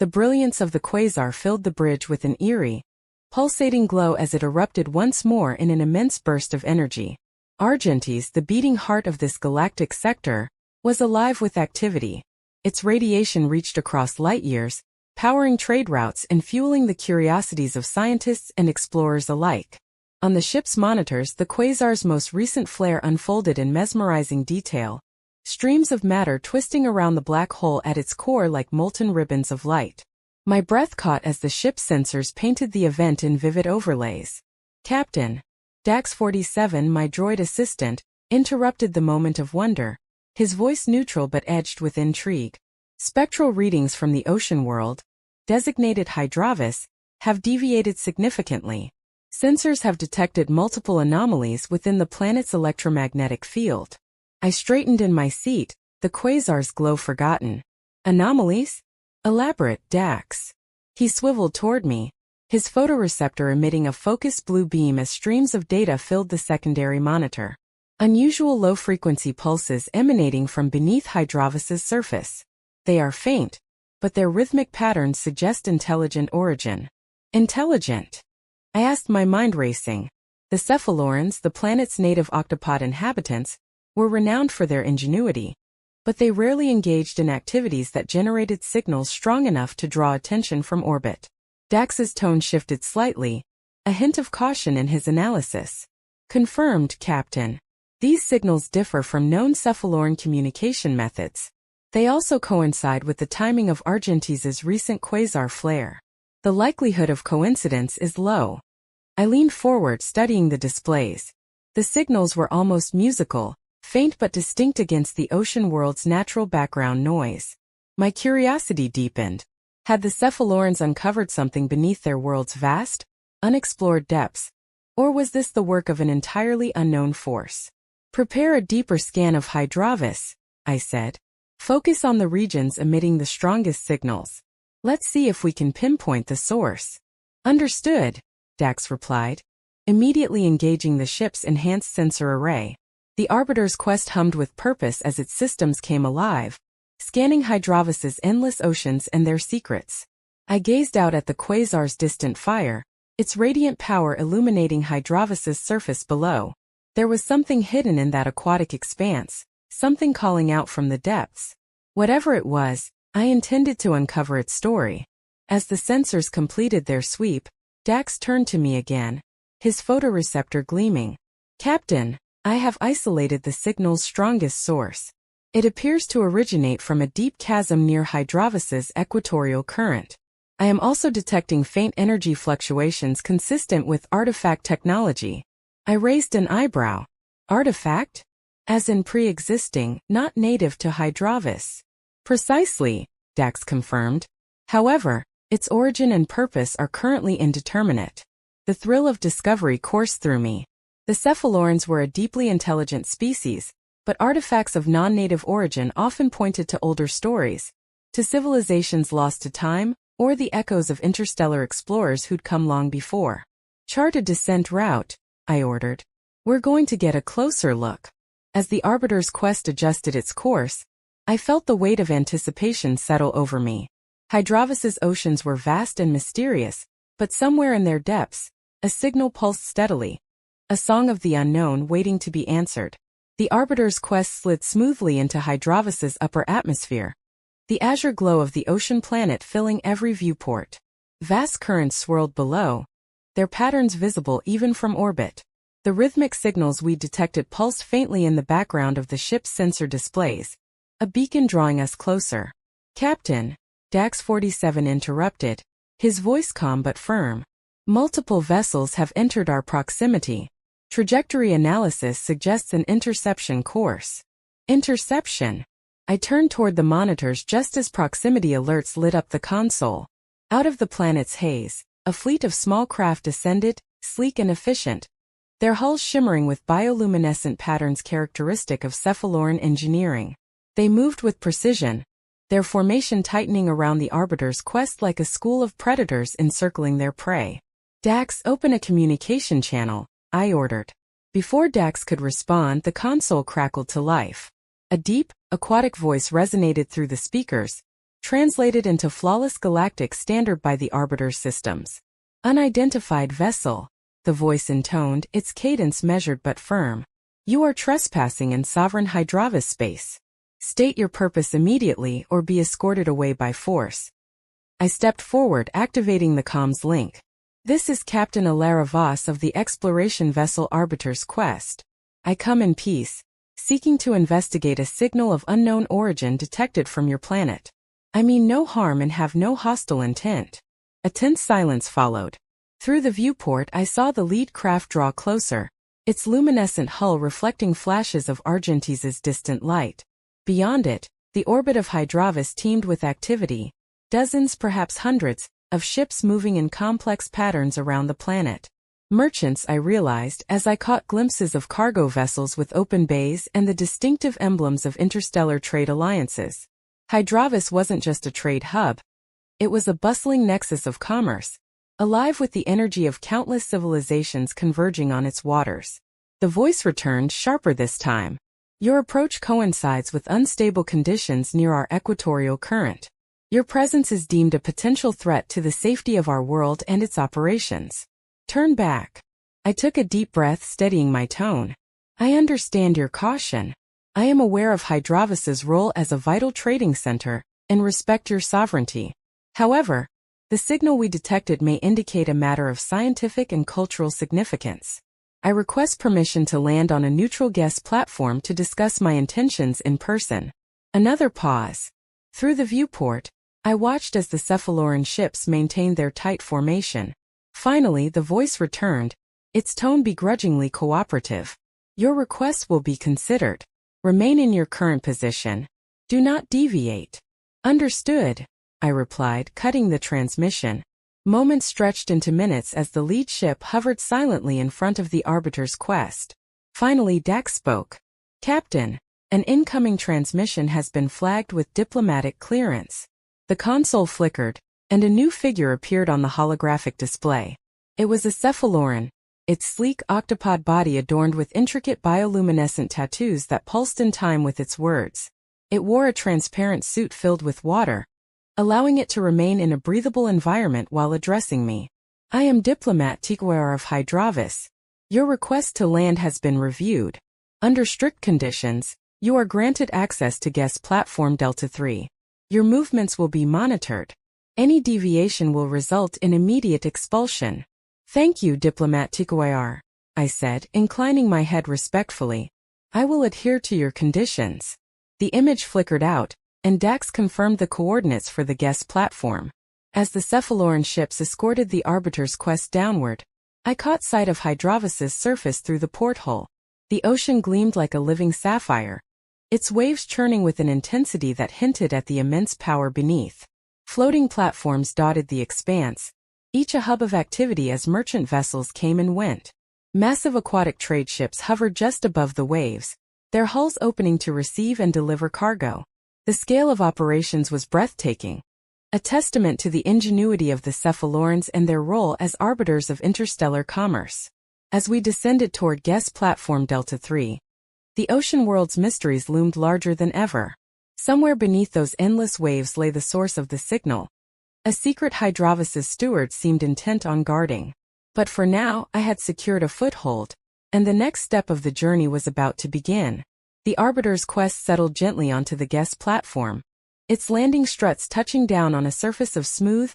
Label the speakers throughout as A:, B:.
A: The brilliance of the quasar filled the bridge with an eerie, pulsating glow as it erupted once more in an immense burst of energy. Argentes, the beating heart of this galactic sector, was alive with activity. Its radiation reached across light years, powering trade routes and fueling the curiosities of scientists and explorers alike. On the ship's monitors, the quasar's most recent flare unfolded in mesmerizing detail, streams of matter twisting around the black hole at its core like molten ribbons of light. My breath caught as the ship's sensors painted the event in vivid overlays. Captain Dax 47, my droid assistant, interrupted the moment of wonder, his voice neutral but edged with intrigue. Spectral readings from the ocean world, designated Hydravis, have deviated significantly. Sensors have detected multiple anomalies within the planet's electromagnetic field. I straightened in my seat, the quasar's glow forgotten. Anomalies? Elaborate, Dax. He swiveled toward me, his photoreceptor emitting a focused blue beam as streams of data filled the secondary monitor. Unusual low-frequency pulses emanating from beneath Hydravis's surface. They are faint, but their rhythmic patterns suggest intelligent origin. Intelligent? I asked, my mind racing. The Cephalorans, the planet's native octopod inhabitants, were renowned for their ingenuity, but they rarely engaged in activities that generated signals strong enough to draw attention from orbit. Dax's tone shifted slightly, a hint of caution in his analysis. Confirmed, Captain. These signals differ from known Cephaloran communication methods. They also coincide with the timing of Argentes's recent quasar flare. The likelihood of coincidence is low. I leaned forward, studying the displays. The signals were almost musical, faint but distinct against the ocean world's natural background noise. My curiosity deepened. Had the Cephalorans uncovered something beneath their world's vast, unexplored depths? Or was this the work of an entirely unknown force? Prepare a deeper scan of Hydravis, I said. Focus on the regions emitting the strongest signals. Let's see if we can pinpoint the source. Understood, Dax replied, immediately engaging the ship's enhanced sensor array. The Arbiter's quest hummed with purpose as its systems came alive, scanning Hydravis's endless oceans and their secrets. I gazed out at the quasar's distant fire, its radiant power illuminating Hydravis's surface below. There was something hidden in that aquatic expanse, something calling out from the depths. Whatever it was, I intended to uncover its story. As the sensors completed their sweep, Dax turned to me again, his photoreceptor gleaming. Captain, I have isolated the signal's strongest source. It appears to originate from a deep chasm near Hydravis's equatorial current. I am also detecting faint energy fluctuations consistent with artifact technology. I raised an eyebrow. Artifact? As in pre-existing, not native to Hydravis. Precisely, Dax confirmed. However, its origin and purpose are currently indeterminate. The thrill of discovery coursed through me. The Cephalorans were a deeply intelligent species, but artifacts of non-native origin often pointed to older stories, to civilizations lost to time, or the echoes of interstellar explorers who'd come long before. Chart a descent route, I ordered. We're going to get a closer look. As the Arbiter's quest adjusted its course, I felt the weight of anticipation settle over me. Hydravis's oceans were vast and mysterious, but somewhere in their depths, a signal pulsed steadily. A song of the unknown waiting to be answered. The Arbiter's quest slid smoothly into Hydravis's upper atmosphere, the azure glow of the ocean planet filling every viewport. Vast currents swirled below, their patterns visible even from orbit. The rhythmic signals we detected pulsed faintly in the background of the ship's sensor displays, a beacon drawing us closer. Captain, Dax 47 interrupted, his voice calm but firm. Multiple vessels have entered our proximity. Trajectory analysis suggests an interception course. Interception? I turned toward the monitors just as proximity alerts lit up the console. Out of the planet's haze, a fleet of small craft descended, sleek and efficient, their hulls shimmering with bioluminescent patterns characteristic of Cephaloran engineering. They moved with precision, their formation tightening around the Arbiter's quest like a school of predators encircling their prey. Dax, open a communication channel, I ordered. Before Dax could respond, the console crackled to life. A deep, aquatic voice resonated through the speakers, translated into flawless galactic standard by the Arbiter's systems. Unidentified vessel, the voice intoned, its cadence measured but firm. You are trespassing in sovereign Hydravis space. State your purpose immediately or be escorted away by force. I stepped forward, activating the comms link. This is Captain Elara Voss of the exploration vessel Arbiter's Quest. I come in peace, seeking to investigate a signal of unknown origin detected from your planet. I mean no harm and have no hostile intent. A tense silence followed. Through the viewport I saw the lead craft draw closer, its luminescent hull reflecting flashes of Argentis's distant light. Beyond it, the orbit of Hydravis teemed with activity, dozens, perhaps hundreds, of ships moving in complex patterns around the planet. Merchants, I realized as I caught glimpses of cargo vessels with open bays and the distinctive emblems of interstellar trade alliances. Hydravis wasn't just a trade hub. It was a bustling nexus of commerce, alive with the energy of countless civilizations converging on its waters. The voice returned, sharper this time. Your approach coincides with unstable conditions near our equatorial current. Your presence is deemed a potential threat to the safety of our world and its operations. Turn back. I took a deep breath, steadying my tone. I understand your caution. I am aware of Hydravis's role as a vital trading center and respect your sovereignty. However, the signal we detected may indicate a matter of scientific and cultural significance. I request permission to land on a neutral guest platform to discuss my intentions in person. Another pause. Through the viewport, I watched as the Cephaloran ships maintained their tight formation. Finally, the voice returned, its tone begrudgingly cooperative. Your request will be considered. Remain in your current position. Do not deviate. Understood, I replied, cutting the transmission. Moments stretched into minutes as the lead ship hovered silently in front of the Arbiter's Quest. Finally, Dax spoke. Captain, an incoming transmission has been flagged with diplomatic clearance. The console flickered, and a new figure appeared on the holographic display. It was a Cephaloran, its sleek octopod body adorned with intricate bioluminescent tattoos that pulsed in time with its words. It wore a transparent suit filled with water, allowing it to remain in a breathable environment while addressing me. I am Diplomat Elara of Hydravis. Your request to land has been reviewed. Under strict conditions, you are granted access to guest platform Delta 3. Your movements will be monitored. Any deviation will result in immediate expulsion. Thank you, Diplomat Elara, I said, inclining my head respectfully. I will adhere to your conditions. The image flickered out, and Dax confirmed the coordinates for the guest platform. As the Cephaloran ships escorted the Arbiter's Quest downward, I caught sight of Hydravis's surface through the porthole. The ocean gleamed like a living sapphire, its waves churning with an intensity that hinted at the immense power beneath. Floating platforms dotted the expanse, each a hub of activity as merchant vessels came and went. Massive aquatic trade ships hovered just above the waves, their hulls opening to receive and deliver cargo. The scale of operations was breathtaking, a testament to the ingenuity of the Cephalorans and their role as arbiters of interstellar commerce. As we descended toward guest platform Delta 3, the ocean world's mysteries loomed larger than ever. Somewhere beneath those endless waves lay the source of the signal. A secret Hydravis's steward seemed intent on guarding. But for now, I had secured a foothold, and the next step of the journey was about to begin. The Arbiter's Quest settled gently onto the guest platform, its landing struts touching down on a surface of smooth,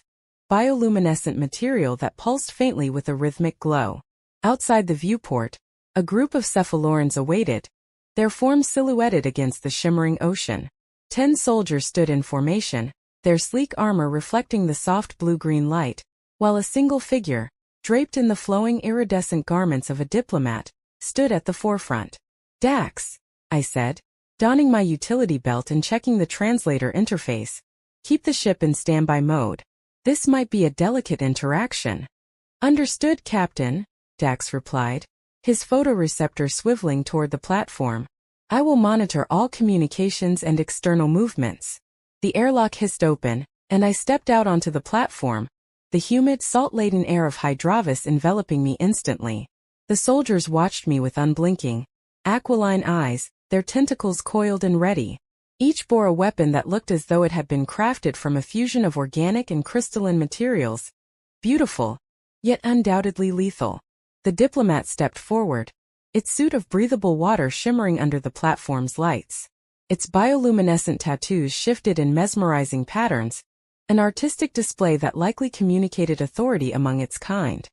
A: bioluminescent material that pulsed faintly with a rhythmic glow. Outside the viewport, a group of Cephalorans awaited, their forms silhouetted against the shimmering ocean. 10 soldiers stood in formation, their sleek armor reflecting the soft blue-green light, while a single figure, draped in the flowing iridescent garments of a diplomat, stood at the forefront. Dax, I said, donning my utility belt and checking the translator interface. Keep the ship in standby mode. This might be a delicate interaction. Understood, Captain, Dax replied, his photoreceptor swiveling toward the platform. I will monitor all communications and external movements. The airlock hissed open, and I stepped out onto the platform, the humid, salt-laden air of Hydravis enveloping me instantly. The soldiers watched me with unblinking, aquiline eyes, their tentacles coiled and ready. Each bore a weapon that looked as though it had been crafted from a fusion of organic and crystalline materials. Beautiful, yet undoubtedly lethal. The diplomat stepped forward, its suit of breathable water shimmering under the platform's lights. Its bioluminescent tattoos shifted in mesmerizing patterns, an artistic display that likely communicated authority among its kind.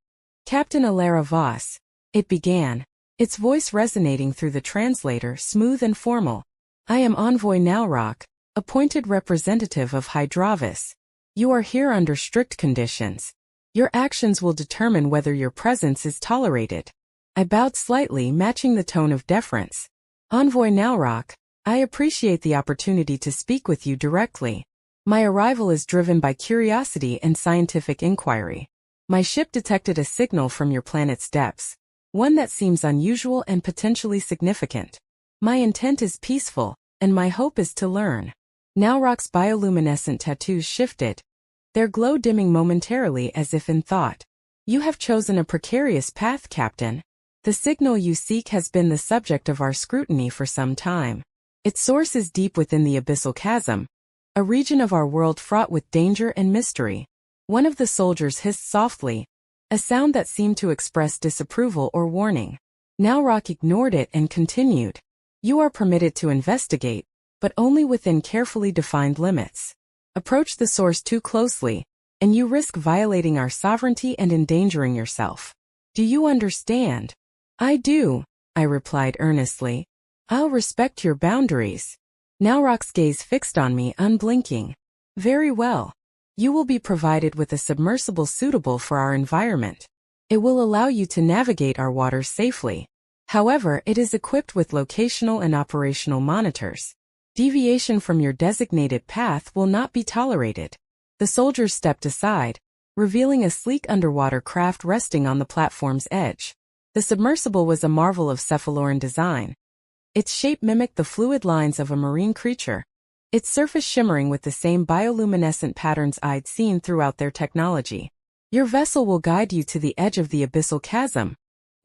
A: Captain Elara Voss, it began, its voice resonating through the translator, smooth and formal. I am Envoy Nalrock, appointed representative of Hydravis. You are here under strict conditions. Your actions will determine whether your presence is tolerated. I bowed slightly, matching the tone of deference. Envoy Nalrock, I appreciate the opportunity to speak with you directly. My arrival is driven by curiosity and scientific inquiry. My ship detected a signal from your planet's depths, one that seems unusual and potentially significant. My intent is peaceful, and my hope is to learn. Nalrock's bioluminescent tattoos shifted, their glow dimming momentarily as if in thought. You have chosen a precarious path, Captain. The signal you seek has been the subject of our scrutiny for some time. Its source is deep within the Abyssal Chasm, a region of our world fraught with danger and mystery. One of the soldiers hissed softly, a sound that seemed to express disapproval or warning. Nalrock ignored it and continued. You are permitted to investigate, but only within carefully defined limits. Approach the source too closely, and you risk violating our sovereignty and endangering yourself. Do you understand? I do, I replied earnestly. I'll respect your boundaries. Nalrock's gaze fixed on me, unblinking. Very well. You will be provided with a submersible suitable for our environment. It will allow you to navigate our waters safely. However, it is equipped with locational and operational monitors. Deviation from your designated path will not be tolerated. The soldiers stepped aside, revealing a sleek underwater craft resting on the platform's edge. The submersible was a marvel of Cephaloran design. Its shape mimicked the fluid lines of a marine creature, its surface shimmering with the same bioluminescent patterns I'd seen throughout their technology. Your vessel will guide you to the edge of the Abyssal Chasm,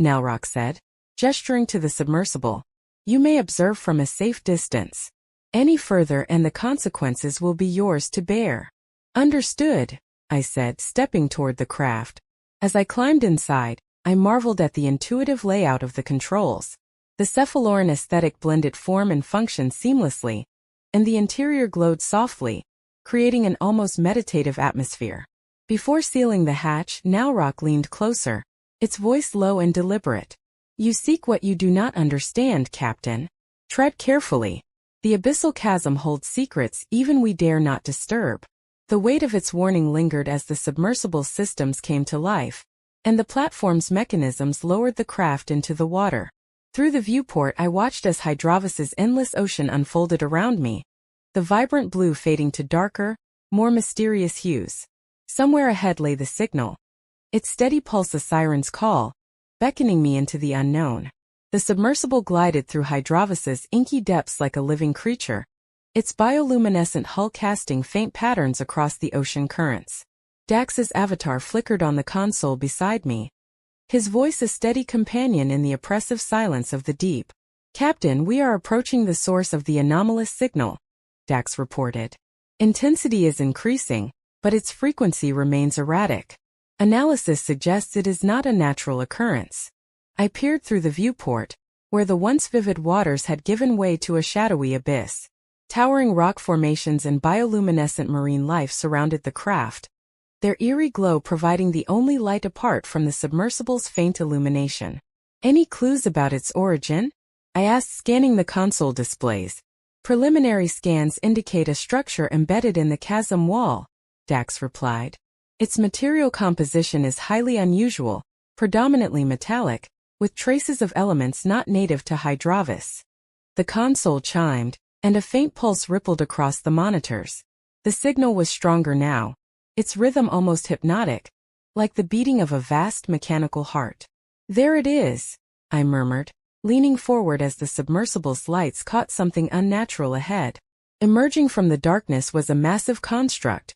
A: Nalrock said, gesturing to the submersible. You may observe from a safe distance. Any further and the consequences will be yours to bear. Understood, I said, stepping toward the craft. As I climbed inside, I marveled at the intuitive layout of the controls. The Cephaloran aesthetic blended form and function seamlessly, and the interior glowed softly, creating an almost meditative atmosphere. Before sealing the hatch, Nalrock leaned closer, its voice low and deliberate. You seek what you do not understand, Captain. Tread carefully. The Abyssal Chasm holds secrets even we dare not disturb. The weight of its warning lingered as the submersible systems came to life, and the platform's mechanisms lowered the craft into the water. Through the viewport I watched as Hydravis's endless ocean unfolded around me, the vibrant blue fading to darker, more mysterious hues. Somewhere ahead lay the signal, its steady pulse a siren's call, beckoning me into the unknown. The submersible glided through Hydravis's inky depths like a living creature, its bioluminescent hull casting faint patterns across the ocean currents. Dax's avatar flickered on the console beside me, his voice a steady companion in the oppressive silence of the deep. Captain, we are approaching the source of the anomalous signal, Dax reported. Intensity is increasing, but its frequency remains erratic. Analysis suggests it is not a natural occurrence. I peered through the viewport, where the once vivid waters had given way to a shadowy abyss. Towering rock formations and bioluminescent marine life surrounded the craft, their eerie glow providing the only light apart from the submersible's faint illumination. Any clues about its origin? I asked, scanning the console displays. Preliminary scans indicate a structure embedded in the chasm wall, Dax replied. Its material composition is highly unusual, predominantly metallic, with traces of elements not native to Hydravis. The console chimed, and a faint pulse rippled across the monitors. The signal was stronger now, its rhythm almost hypnotic, like the beating of a vast mechanical heart. There it is, I murmured, leaning forward as the submersible's lights caught something unnatural ahead. Emerging from the darkness was a massive construct,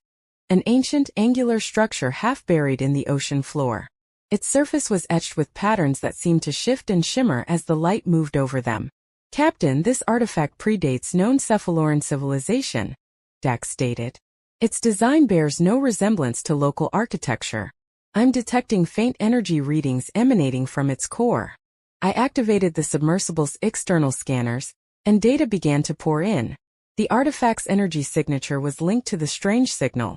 A: an ancient angular structure half buried in the ocean floor. Its surface was etched with patterns that seemed to shift and shimmer as the light moved over them. Captain, this artifact predates known Cephaloran civilization, Dax stated. Its design bears no resemblance to local architecture. I'm detecting faint energy readings emanating from its core. I activated the submersible's external scanners, and data began to pour in. The artifact's energy signature was linked to the strange signal,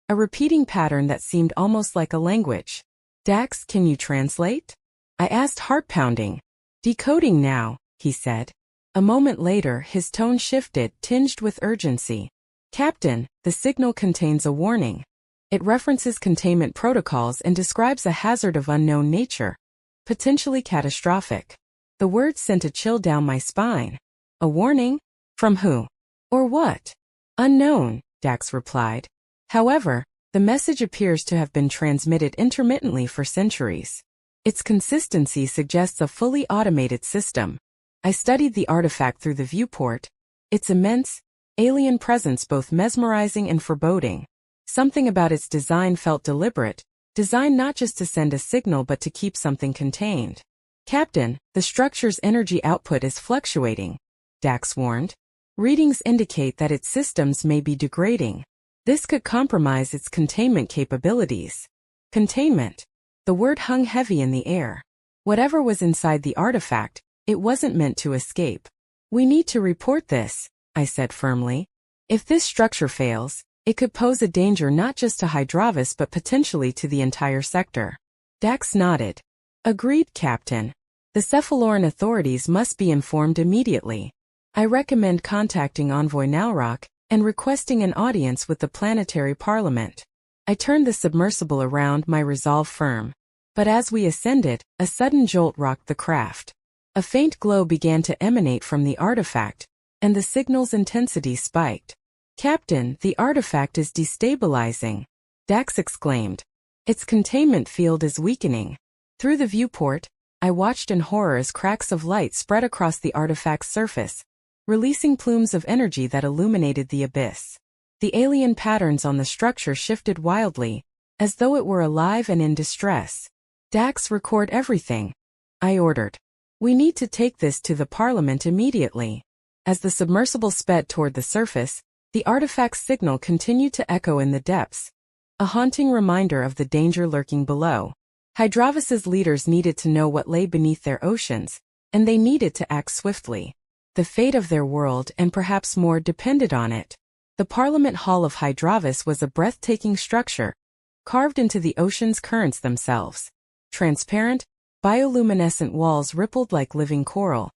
A: a repeating pattern that seemed almost like a language. Dax, can you translate? I asked, heart pounding. Decoding now, he said. A moment later, his tone shifted, tinged with urgency. Captain, the signal contains a warning. It references containment protocols and describes a hazard of unknown nature, potentially catastrophic. The words sent a chill down my spine. A warning? From who? Or what? Unknown, Dax replied. However, the message appears to have been transmitted intermittently for centuries. Its consistency suggests a fully automated system. I studied the artifact through the viewport. Its immense, alien presence both mesmerizing and foreboding. Something about its design felt deliberate, designed not just to send a signal but to keep something contained. Captain, the structure's energy output is fluctuating, Dax warned. Readings indicate that its systems may be degrading. This could compromise its containment capabilities. Containment. The word hung heavy in the air. Whatever was inside the artifact, it wasn't meant to escape. We need to report this, I said firmly. If this structure fails, it could pose a danger not just to Hydravis but potentially to the entire sector. Dax nodded. Agreed, Captain. The Cephaloran authorities must be informed immediately. I recommend contacting Envoy Nalrock and requesting an audience with the planetary parliament. I turned the submersible around, my resolve firm. But as we ascended, a sudden jolt rocked the craft. A faint glow began to emanate from the artifact, and the signal's intensity spiked. Captain, the artifact is destabilizing, Dax exclaimed. Its containment field is weakening. Through the viewport, I watched in horror as cracks of light spread across the artifact's surface, releasing plumes of energy that illuminated the abyss. The alien patterns on the structure shifted wildly, as though it were alive and in distress. Dax, record everything, I ordered. We need to take this to the Parliament immediately. As the submersible sped toward the surface, the artifact's signal continued to echo in the depths, a haunting reminder of the danger lurking below. Hydravis's leaders needed to know what lay beneath their oceans, and they needed to act swiftly. The fate of their world and perhaps more depended on it. The Parliament Hall of Hydravis was a breathtaking structure, carved into the ocean's currents themselves. Transparent, bioluminescent walls rippled like living coral,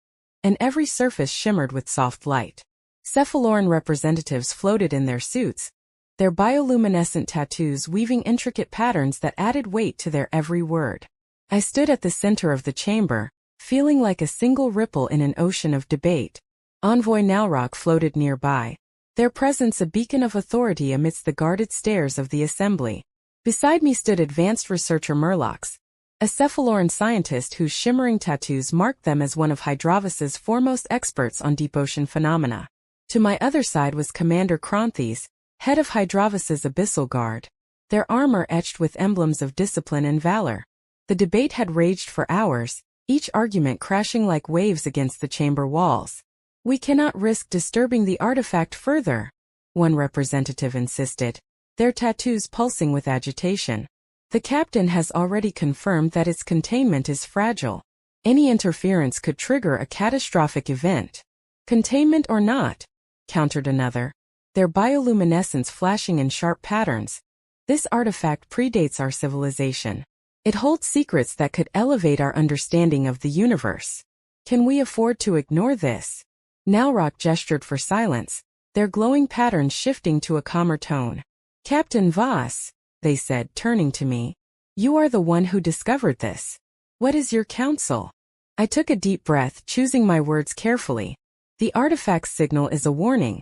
A: and every surface shimmered with soft light. Cephaloran representatives floated in their suits, their bioluminescent tattoos weaving intricate patterns that added weight to their every word. I stood at the center of the chamber, feeling like a single ripple in an ocean of debate. Envoy Nalrock floated nearby, their presence a beacon of authority amidst the guarded stairs of the assembly. Beside me stood advanced researcher Murlocs, a Cephaloran scientist whose shimmering tattoos marked them as one of Hydravis's foremost experts on deep ocean phenomena. To my other side was Commander Kronthes, head of Hydravis's Abyssal Guard, their armor etched with emblems of discipline and valor. The debate had raged for hours, each argument crashing like waves against the chamber walls. We cannot risk disturbing the artifact further, one representative insisted, their tattoos pulsing with agitation. The captain has already confirmed that its containment is fragile. Any interference could trigger a catastrophic event. Containment or not, countered another, their bioluminescence flashing in sharp patterns. This artifact predates our civilization. It holds secrets that could elevate our understanding of the universe. Can we afford to ignore this? Nalrock gestured for silence, their glowing patterns shifting to a calmer tone. Captain Voss, they said, turning to me. You are the one who discovered this. What is your counsel? I took a deep breath, choosing my words carefully. The artifact's signal is a warning,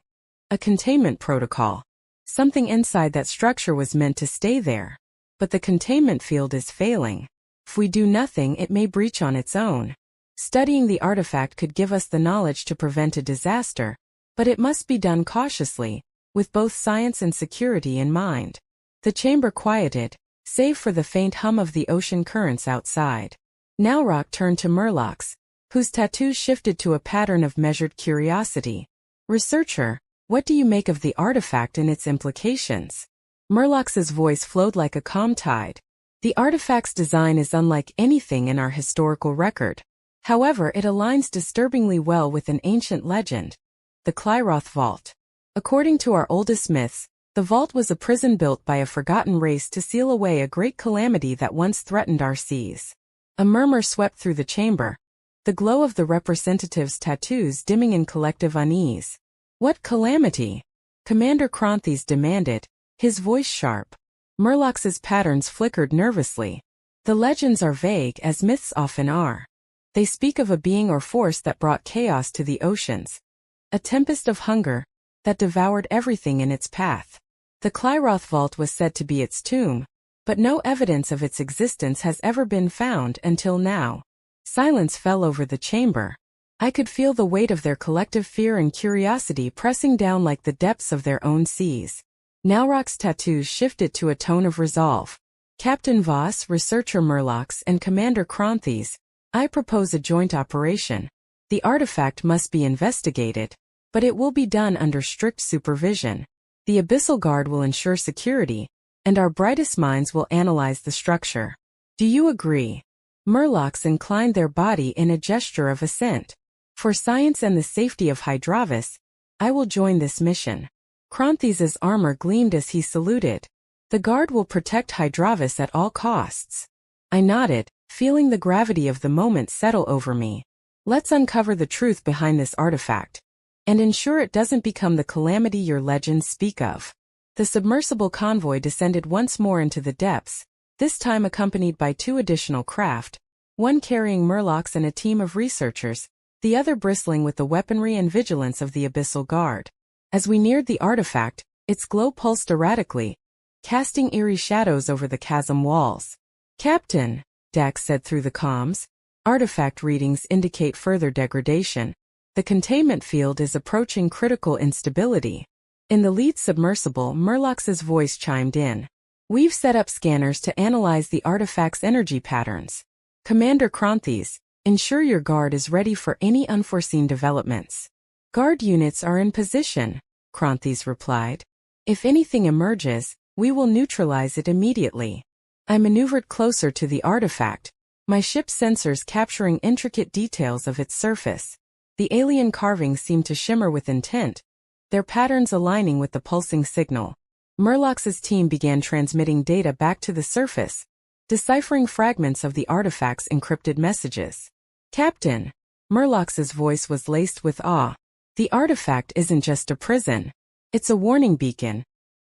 A: a containment protocol. Something inside that structure was meant to stay there. But the containment field is failing. If we do nothing, it may breach on its own. Studying the artifact could give us the knowledge to prevent a disaster, but it must be done cautiously, with both science and security in mind. The chamber quieted, save for the faint hum of the ocean currents outside. Nalrock turned to Murlocs, whose tattoos shifted to a pattern of measured curiosity. Researcher, what do you make of the artifact and its implications? Murlox's voice flowed like a calm tide. The artifact's design is unlike anything in our historical record. However, it aligns disturbingly well with an ancient legend, the Clyroth Vault. According to our oldest myths, the vault was a prison built by a forgotten race to seal away a great calamity that once threatened our seas. A murmur swept through the chamber, the glow of the representative's tattoos dimming in collective unease. What calamity? Commander Cronthes demanded, his voice sharp. Murlox's patterns flickered nervously. The legends are vague, as myths often are. They speak of a being or force that brought chaos to the oceans. A tempest of hunger that devoured everything in its path. The Clyroth Vault was said to be its tomb, but no evidence of its existence has ever been found until now. Silence fell over the chamber. I could feel the weight of their collective fear and curiosity pressing down like the depths of their own seas. Nalrock's tattoos shifted to a tone of resolve. Captain Voss, Researcher Murlox, and Commander Cronthes, I propose a joint operation. The artifact must be investigated, but it will be done under strict supervision. The Abyssal Guard will ensure security, and our brightest minds will analyze the structure. Do you agree? Murlocs inclined their body in a gesture of assent. For science and the safety of Hydravis, I will join this mission. Cronthes' armor gleamed as he saluted. The guard will protect Hydravis at all costs. I nodded, feeling the gravity of the moment settle over me. Let's uncover the truth behind this artifact, and ensure it doesn't become the calamity your legends speak of. The submersible convoy descended once more into the depths, this time accompanied by 2 additional craft, one carrying Murlocs and a team of researchers, the other bristling with the weaponry and vigilance of the Abyssal Guard. As we neared the artifact, its glow pulsed erratically, casting eerie shadows over the chasm walls. Captain, Dax said through the comms, artifact readings indicate further degradation. The containment field is approaching critical instability. In the lead submersible, Murlox's voice chimed in. We've set up scanners to analyze the artifact's energy patterns. Commander Cronthes, ensure your guard is ready for any unforeseen developments. Guard units are in position, Cronthes replied. If anything emerges, we will neutralize it immediately. I maneuvered closer to the artifact, my ship's sensors capturing intricate details of its surface. The alien carvings seemed to shimmer with intent, their patterns aligning with the pulsing signal. Murlox's team began transmitting data back to the surface, deciphering fragments of the artifact's encrypted messages. Captain, Murlox's voice was laced with awe. The artifact isn't just a prison. It's a warning beacon.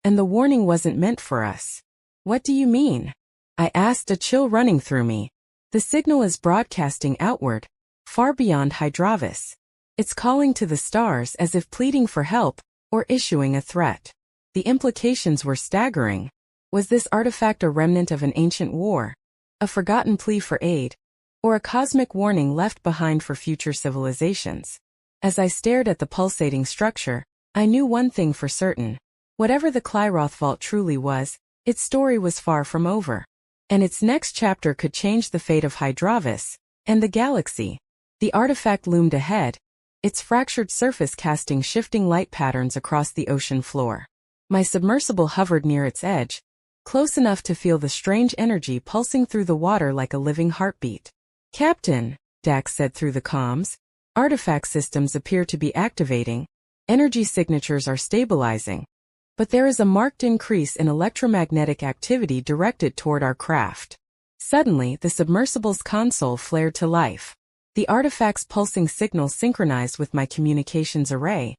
A: And the warning wasn't meant for us. What do you mean? I asked, a chill running through me. The signal is broadcasting outward, far beyond Hydravis. It's calling to the stars as if pleading for help, or issuing a threat. The implications were staggering. Was this artifact a remnant of an ancient war? A forgotten plea for aid? Or a cosmic warning left behind for future civilizations? As I stared at the pulsating structure, I knew one thing for certain. Whatever the Clyroth Vault truly was, its story was far from over. And its next chapter could change the fate of Hydravis and the galaxy. The artifact loomed ahead, its fractured surface casting shifting light patterns across the ocean floor. My submersible hovered near its edge, close enough to feel the strange energy pulsing through the water like a living heartbeat. Captain, Dax said through the comms, artifact systems appear to be activating, energy signatures are stabilizing. But there is a marked increase in electromagnetic activity directed toward our craft. Suddenly, the submersible's console flared to life. The artifact's pulsing signal synchronized with my communications array,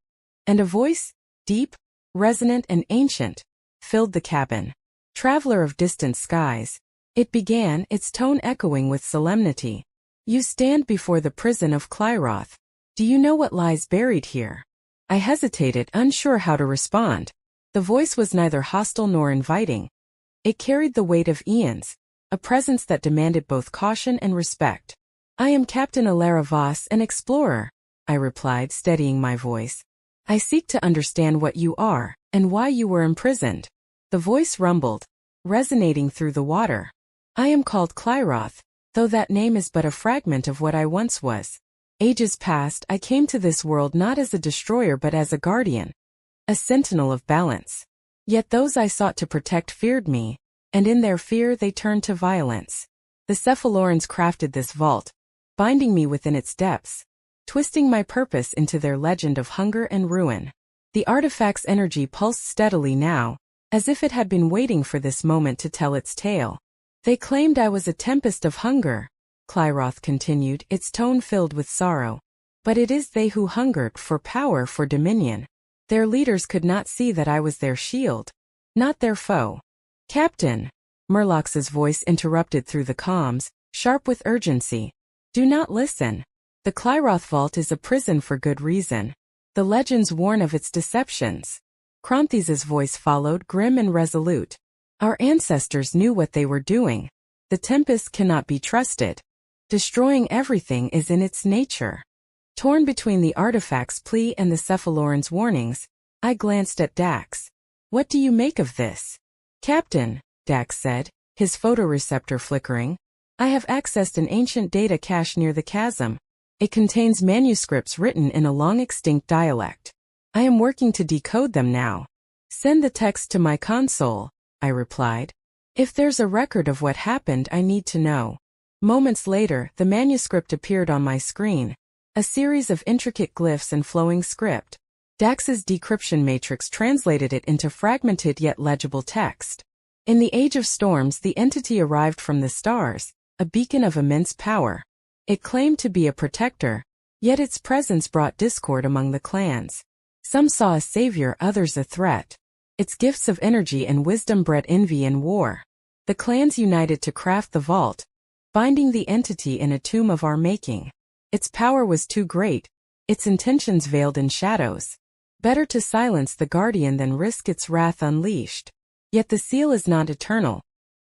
A: and a voice, deep, resonant and ancient, filled the cabin. Traveler of distant skies, it began, its tone echoing with solemnity. You stand before the prison of Clyroth. Do you know what lies buried here? I hesitated, unsure how to respond. The voice was neither hostile nor inviting. It carried the weight of eons, a presence that demanded both caution and respect. I am Captain Elara Voss, an explorer, I replied, steadying my voice. I seek to understand what you are, and why you were imprisoned. The voice rumbled, resonating through the water. I am called Clyroth, though that name is but a fragment of what I once was. Ages past, I came to this world not as a destroyer but as a guardian, a sentinel of balance. Yet those I sought to protect feared me, and in their fear they turned to violence. The Cephalorans crafted this vault, binding me within its depths, twisting my purpose into their legend of hunger and ruin. The artifact's energy pulsed steadily now, as if it had been waiting for this moment to tell its tale. They claimed I was a tempest of hunger, Clyroth continued, its tone filled with sorrow. But it is they who hungered for power, for dominion. Their leaders could not see that I was their shield, not their foe. Captain, Murlox's voice interrupted through the comms, sharp with urgency. Do not listen. The Clyroth Vault is a prison for good reason. The legends warn of its deceptions. Kranthis's voice followed, grim and resolute. Our ancestors knew what they were doing. The Tempest cannot be trusted. Destroying everything is in its nature. Torn between the artifact's plea and the Cephalorans' warnings, I glanced at Dax. What do you make of this? Captain, Dax said, his photoreceptor flickering. I have accessed an ancient data cache near the chasm. It contains manuscripts written in a long-extinct dialect. I am working to decode them now. Send the text to my console, I replied. If there's a record of what happened, I need to know. Moments later, the manuscript appeared on my screen. A series of intricate glyphs and flowing script. Dax's decryption matrix translated it into fragmented yet legible text. In the age of storms, the entity arrived from the stars, a beacon of immense power. It claimed to be a protector, yet its presence brought discord among the clans. Some saw a savior, others a threat. Its gifts of energy and wisdom bred envy and war. The clans united to craft the vault, binding the entity in a tomb of our making. Its power was too great, its intentions veiled in shadows. Better to silence the guardian than risk its wrath unleashed. Yet the seal is not eternal.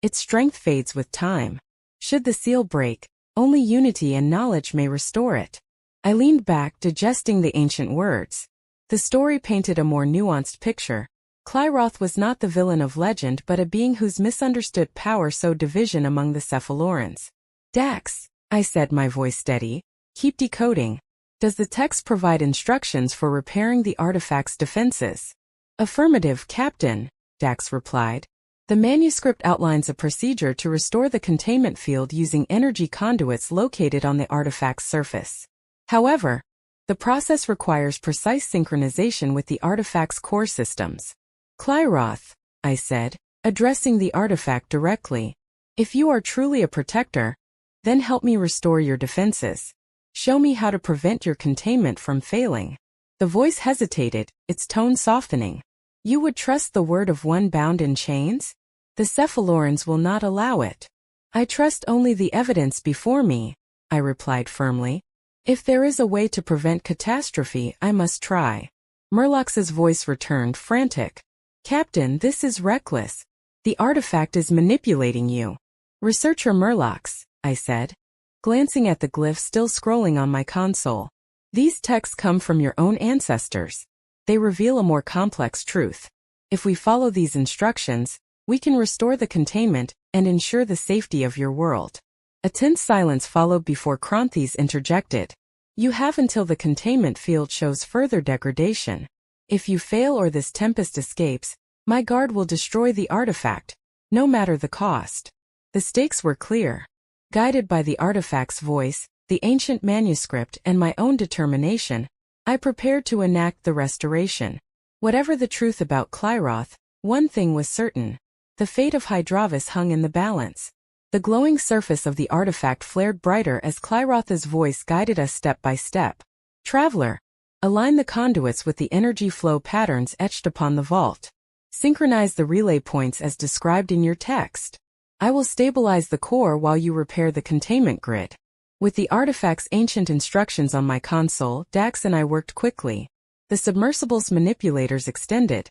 A: Its strength fades with time. Should the seal break, only unity and knowledge may restore it. I leaned back, digesting the ancient words. The story painted a more nuanced picture. Clyroth was not the villain of legend but a being whose misunderstood power sowed division among the Cephalorans. Dax, I said, my voice steady, keep decoding. Does the text provide instructions for repairing the artifact's defenses? Affirmative, Captain, Dax replied. The manuscript outlines a procedure to restore the containment field using energy conduits located on the artifact's surface. However, the process requires precise synchronization with the artifact's core systems. Clyroth, I said, addressing the artifact directly. If you are truly a protector, then help me restore your defenses. Show me how to prevent your containment from failing. The voice hesitated, its tone softening. You would trust the word of one bound in chains? The Cephalorans will not allow it. I trust only the evidence before me, I replied firmly. If there is a way to prevent catastrophe, I must try. Murlox's voice returned, frantic. Captain, this is reckless. The artifact is manipulating you. Researcher Murlox, I said, glancing at the glyphs still scrolling on my console. These texts come from your own ancestors. They reveal a more complex truth. If we follow these instructions, we can restore the containment and ensure the safety of your world. A tense silence followed before Kranthis interjected. You have until the containment field shows further degradation. If you fail or this tempest escapes, my guard will destroy the artifact, no matter the cost. The stakes were clear. Guided by the artifact's voice, the ancient manuscript, and my own determination, I prepared to enact the restoration. Whatever the truth about Clyroth, one thing was certain. The fate of Hydravis hung in the balance. The glowing surface of the artifact flared brighter as Clyroth's voice guided us step by step. Traveler, align the conduits with the energy flow patterns etched upon the vault. Synchronize the relay points as described in your text. I will stabilize the core while you repair the containment grid. With the artifact's ancient instructions on my console, Dax and I worked quickly. The submersible's manipulators extended,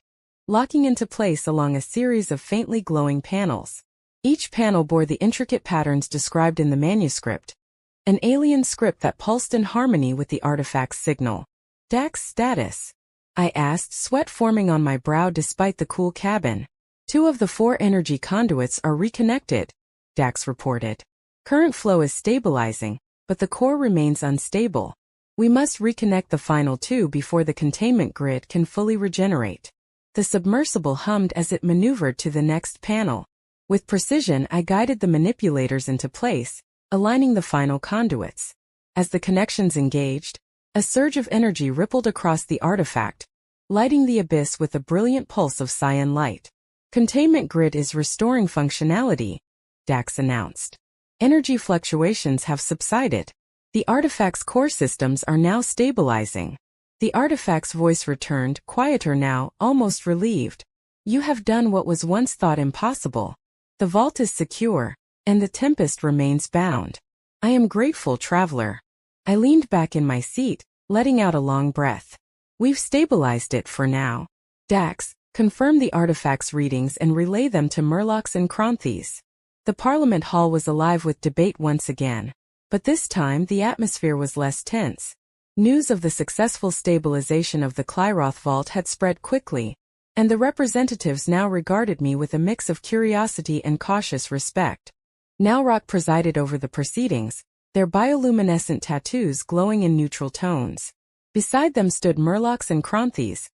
A: locking into place along a series of faintly glowing panels. Each panel bore the intricate patterns described in the manuscript, an alien script that pulsed in harmony with the artifact's signal. Dax status? I asked, sweat forming on my brow despite the cool cabin. 2 of the 4 energy conduits are reconnected, Dax reported. Current flow is stabilizing, but the core remains unstable. We must reconnect the final two before the containment grid can fully regenerate. The submersible hummed as it maneuvered to the next panel. With precision, I guided the manipulators into place, aligning the final conduits. As the connections engaged, a surge of energy rippled across the artifact, lighting the abyss with a brilliant pulse of cyan light. Containment grid is restoring functionality, Dax announced. Energy fluctuations have subsided. The artifact's core systems are now stabilizing. The artifact's voice returned, quieter now, almost relieved. You have done what was once thought impossible. The vault is secure, and the Tempest remains bound. I am grateful, traveler. I leaned back in my seat, letting out a long breath. We've stabilized it for now. Dax, confirm the artifact's readings and relay them to Murlocs and Cronthes. The Parliament Hall was alive with debate once again, but this time the atmosphere was less tense. News of the successful stabilization of the Clyroth Vault had spread quickly, and the representatives now regarded me with a mix of curiosity and cautious respect. Nowrock presided over the proceedings, their bioluminescent tattoos glowing in neutral tones. Beside them stood Murlocs and Cronthes,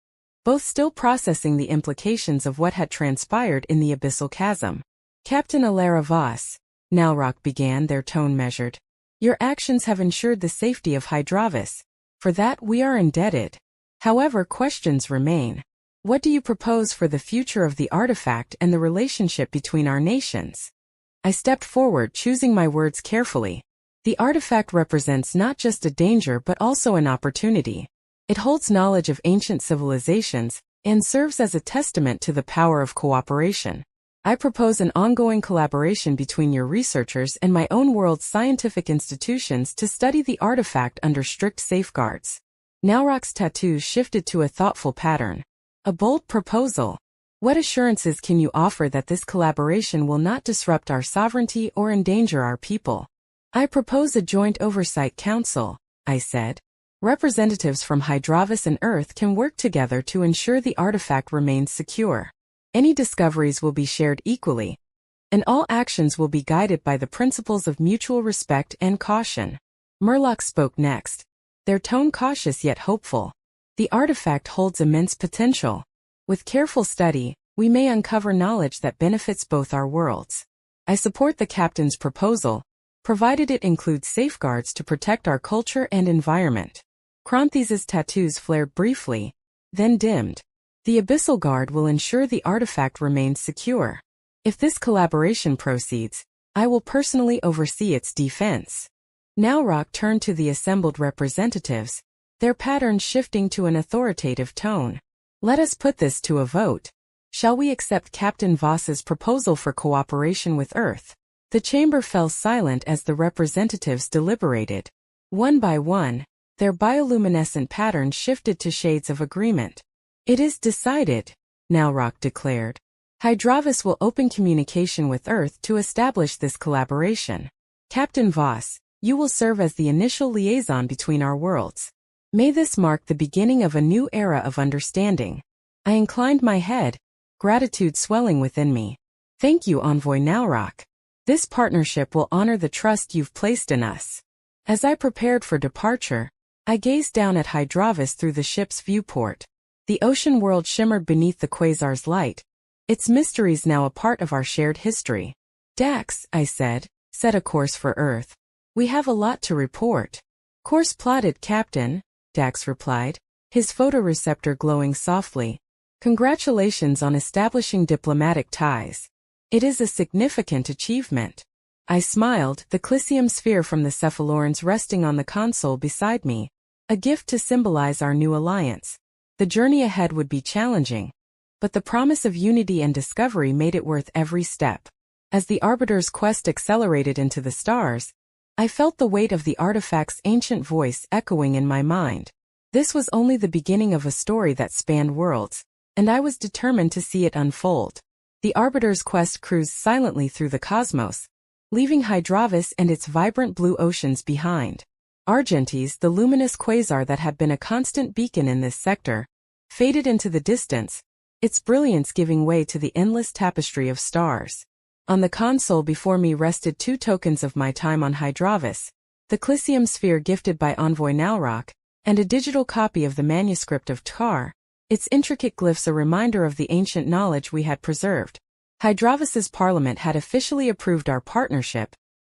A: both still processing the implications of what had transpired in the Abyssal Chasm. Captain Elara Voss, Nowrock began, their tone measured. Your actions have ensured the safety of Hydravis. For that we are indebted. However, questions remain. What do you propose for the future of the artifact and the relationship between our nations? I stepped forward, choosing my words carefully. The artifact represents not just a danger but also an opportunity. It holds knowledge of ancient civilizations and serves as a testament to the power of cooperation. I propose an ongoing collaboration between your researchers and my own world's scientific institutions to study the artifact under strict safeguards. Nowrock's tattoos shifted to a thoughtful pattern. A bold proposal. What assurances can you offer that this collaboration will not disrupt our sovereignty or endanger our people? I propose a joint oversight council, I said. Representatives from Hydravis and Earth can work together to ensure the artifact remains secure. Any discoveries will be shared equally, and all actions will be guided by the principles of mutual respect and caution. Murloc spoke next, their tone cautious yet hopeful. The artifact holds immense potential. With careful study, we may uncover knowledge that benefits both our worlds. I support the captain's proposal, provided it includes safeguards to protect our culture and environment. Cronthes' tattoos flared briefly, then dimmed. The Abyssal Guard will ensure the artifact remains secure. If this collaboration proceeds, I will personally oversee its defense. Nowrock turned to the assembled representatives, their pattern shifting to an authoritative tone. Let us put this to a vote. Shall we accept Captain Voss's proposal for cooperation with Earth? The chamber fell silent as the representatives deliberated. One by one, their bioluminescent patterns shifted to shades of agreement. It is decided, Nowrock declared. Hydravis will open communication with Earth to establish this collaboration. Captain Voss, you will serve as the initial liaison between our worlds. May this mark the beginning of a new era of understanding. I inclined my head, gratitude swelling within me. Thank you, Envoy Nowrock. This partnership will honor the trust you've placed in us. As I prepared for departure, I gazed down at Hydravis through the ship's viewport. The ocean world shimmered beneath the quasar's light, its mysteries now a part of our shared history. Dax, I said, set a course for Earth. We have a lot to report. Course plotted, Captain, Dax replied, his photoreceptor glowing softly. Congratulations on establishing diplomatic ties. It is a significant achievement. I smiled, the Clysium sphere from the Cephalorans resting on the console beside me, a gift to symbolize our new alliance. The journey ahead would be challenging, but the promise of unity and discovery made it worth every step. As the Arbiter's quest accelerated into the stars, I felt the weight of the artifact's ancient voice echoing in my mind. This was only the beginning of a story that spanned worlds, and I was determined to see it unfold. The Arbiter's quest cruised silently through the cosmos, leaving Hydravis and its vibrant blue oceans behind. Argentes, the luminous quasar that had been a constant beacon in this sector, faded into the distance, its brilliance giving way to the endless tapestry of stars. On the console before me rested 2 tokens of my time on Hydravis, the Clysium sphere gifted by Envoy Nowrock, and a digital copy of the manuscript of Tar, its intricate glyphs a reminder of the ancient knowledge we had preserved. Hydravis's parliament had officially approved our partnership,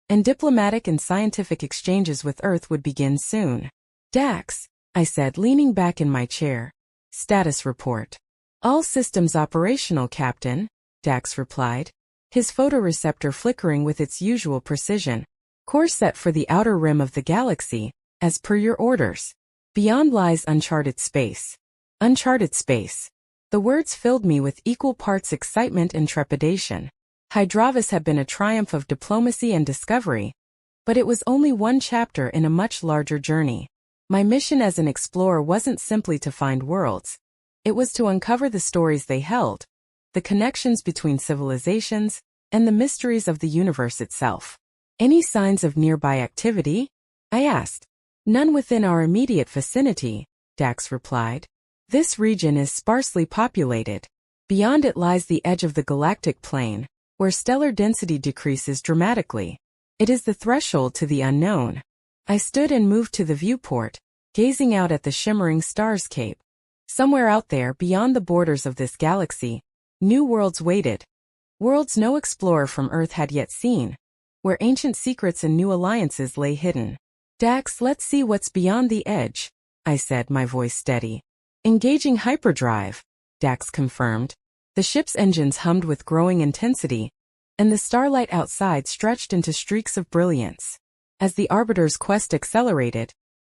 A: and diplomatic and scientific exchanges with Earth would begin soon. Dax, I said, leaning back in my chair. Status report. All systems operational, Captain, Dax replied, his photoreceptor flickering with its usual precision. Course set for the outer rim of the galaxy, as per your orders. Beyond lies uncharted space. Uncharted space. The words filled me with equal parts excitement and trepidation. Hydravis had been a triumph of diplomacy and discovery, but it was only one chapter in a much larger journey. My mission as an explorer wasn't simply to find worlds. It was to uncover the stories they held, the connections between civilizations, and the mysteries of the universe itself. Any signs of nearby activity? I asked. None within our immediate vicinity, Dax replied. This region is sparsely populated. Beyond it lies the edge of the galactic plane, where stellar density decreases dramatically. It is the threshold to the unknown. I stood and moved to the viewport, gazing out at the shimmering starscape. Somewhere out there, beyond the borders of this galaxy, new worlds waited. Worlds no explorer from Earth had yet seen, where ancient secrets and new alliances lay hidden. Dax, let's see what's beyond the edge, I said, my voice steady. Engaging hyperdrive, Dax confirmed. The ship's engines hummed with growing intensity, and the starlight outside stretched into streaks of brilliance. As the Arbiter's quest accelerated,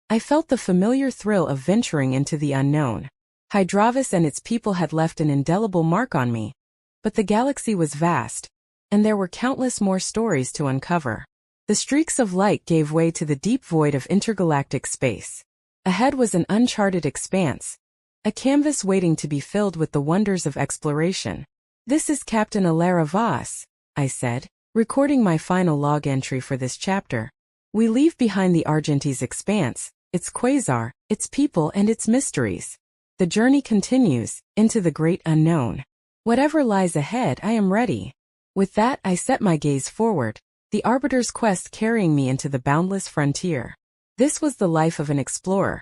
A: I felt the familiar thrill of venturing into the unknown. Hydravis and its people had left an indelible mark on me, but the galaxy was vast, and there were countless more stories to uncover. The streaks of light gave way to the deep void of intergalactic space. Ahead was an uncharted expanse, a canvas waiting to be filled with the wonders of exploration. This is Captain Elara Voss, I said, recording my final log entry for this chapter. We leave behind the Argente's expanse, its quasar, its people and its mysteries. The journey continues, into the great unknown. Whatever lies ahead, I am ready. With that, I set my gaze forward, the Arbiter's quest carrying me into the boundless frontier. This was the life of an explorer,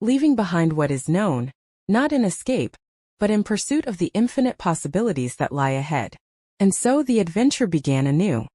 A: leaving behind what is known, not in escape, but in pursuit of the infinite possibilities that lie ahead. And so the adventure began anew.